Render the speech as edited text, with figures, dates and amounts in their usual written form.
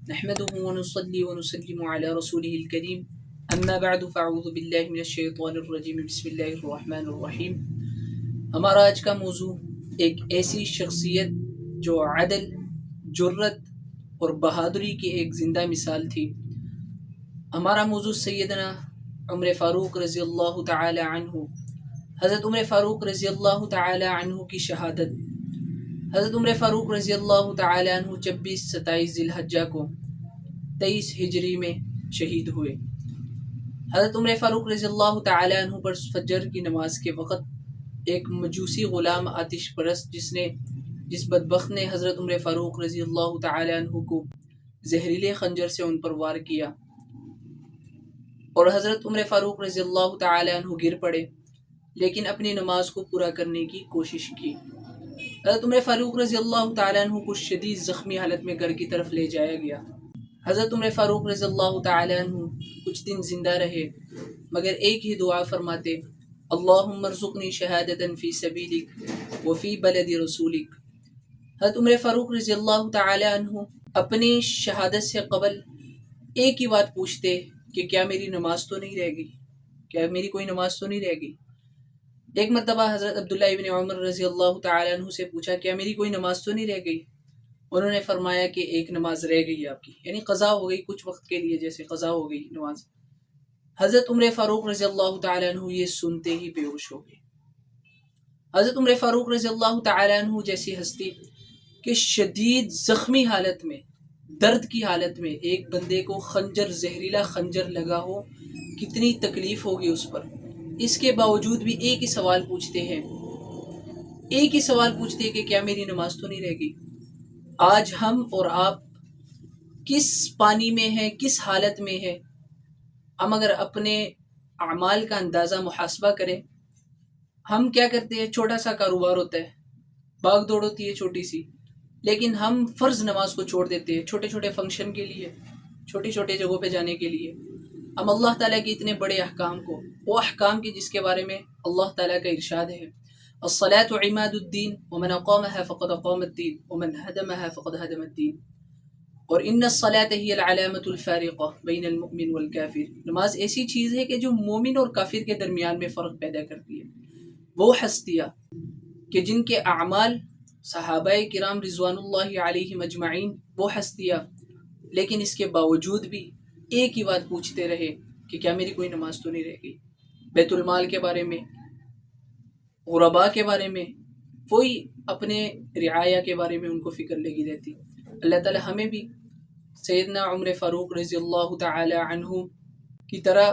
نحمده ونصلي ونسلم على رسوله الكريم اما بعد فاعوذ باللہ من الشیطان الرجیم بسم اللہ الرحمن الرحیم۔ ہمارا آج کا موضوع ایک ایسی شخصیت جو عدل، جرت اور بہادری کی ایک زندہ مثال تھی۔ ہمارا موضوع سیدنا عمر فاروق رضی اللہ تعالی عنہ، حضرت عمر فاروق رضی اللہ تعالی عنہ کی شہادت۔ حضرت عمر فاروق رضی اللہ تعالی عنہ 26-27 ذی الحجہ کو 23 ہجری میں شہید ہوئے۔ حضرت عمر فاروق رضی اللہ تعالی عنہ پر فجر کی نماز کے وقت ایک مجوسی غلام آتش پرست جس بدبخت نے حضرت عمر فاروق رضی اللہ تعالی عنہ کو زہریلے خنجر سے ان پر وار کیا اور حضرت عمر فاروق رضی اللہ تعالی عنہ گر پڑے، لیکن اپنی نماز کو پورا کرنے کی کوشش کی۔ حضرت عمر فاروق رضی اللہ تعالی عنہ کو شدید زخمی حالت میں گھر کی طرف لے جایا گیا۔ حضرت عمر فاروق رضی اللہ تعالی عنہ کچھ دن زندہ رہے، مگر ایک ہی دعا فرماتے، اللہم ارزقنی شہادتا فی سبیلک وفی بلد رسولک۔ حضرت عمر فاروق رضی اللہ تعالی عنہ اپنی شہادت سے قبل ایک ہی بات پوچھتے کہ کیا میری نماز تو نہیں رہ گئی، کیا میری کوئی نماز تو نہیں رہ گئی۔ ایک مرتبہ حضرت عبداللہ ابن عمر رضی اللہ تعالی عنہ سے پوچھا، کیا میری کوئی نماز تو نہیں رہ گئی؟ انہوں نے فرمایا کہ ایک نماز رہ گئی آپ کی، یعنی قضا ہو گئی، کچھ وقت کے لیے جیسے قضا ہو گئی نماز۔ حضرت عمر فاروق رضی اللہ تعالی عنہ یہ سنتے ہی بے ہوش ہو گئے۔ حضرت عمر فاروق رضی اللہ تعالی عنہ جیسی ہستی کہ شدید زخمی حالت میں، درد کی حالت میں ایک بندے کو خنجر، زہریلا خنجر لگا ہو، کتنی تکلیف ہوگی اس پر، اس کے باوجود بھی ایک ہی سوال پوچھتے ہیں، کہ کیا میری نماز تو نہیں رہ گئی۔ آج ہم اور آپ کس پانی میں ہیں، کس حالت میں ہیں؟ ہم اگر اپنے اعمال کا اندازہ محاسبہ کریں، ہم کیا کرتے ہیں؟ چھوٹا سا کاروبار ہوتا ہے، بھاگ دوڑ ہوتی ہے چھوٹی سی، لیکن ہم فرض نماز کو چھوڑ دیتے ہیں چھوٹے چھوٹے فنکشن کے لیے، چھوٹی چھوٹے جگہوں پہ جانے کے لیے۔ ہم اللہ تعالیٰ کے اتنے بڑے احکام کو، وہ احکام کی جس کے بارے میں اللہ تعالیٰ کا ارشاد ہے، الصلاة عماد الدین ومن اقامها فقد اقام الدین ومن هدمها فقد هدم الدین، اور ان الصلاة هي العلامة الفارقة بین المؤمن والکافر۔ نماز ایسی چیز ہے کہ جو مومن اور کافر کے درمیان میں فرق پیدا کرتی ہے۔ وہ ہستیاں کہ جن کے اعمال صحابہ کرام رضوان اللہ علیہم اجمعین، وہ ہستیاں لیکن اس کے باوجود بھی ایک ہی بات پوچھتے رہے کہ کیا میری کوئی نماز تو نہیں رہ گئی۔ بیت المال کے بارے میں، غرباء کے بارے میں، کوئی اپنے رعایا کے بارے میں ان کو فکر لگی رہتی۔ اللہ تعالی ہمیں بھی سیدنا عمر فاروق رضی اللہ تعالی عنہ کی طرح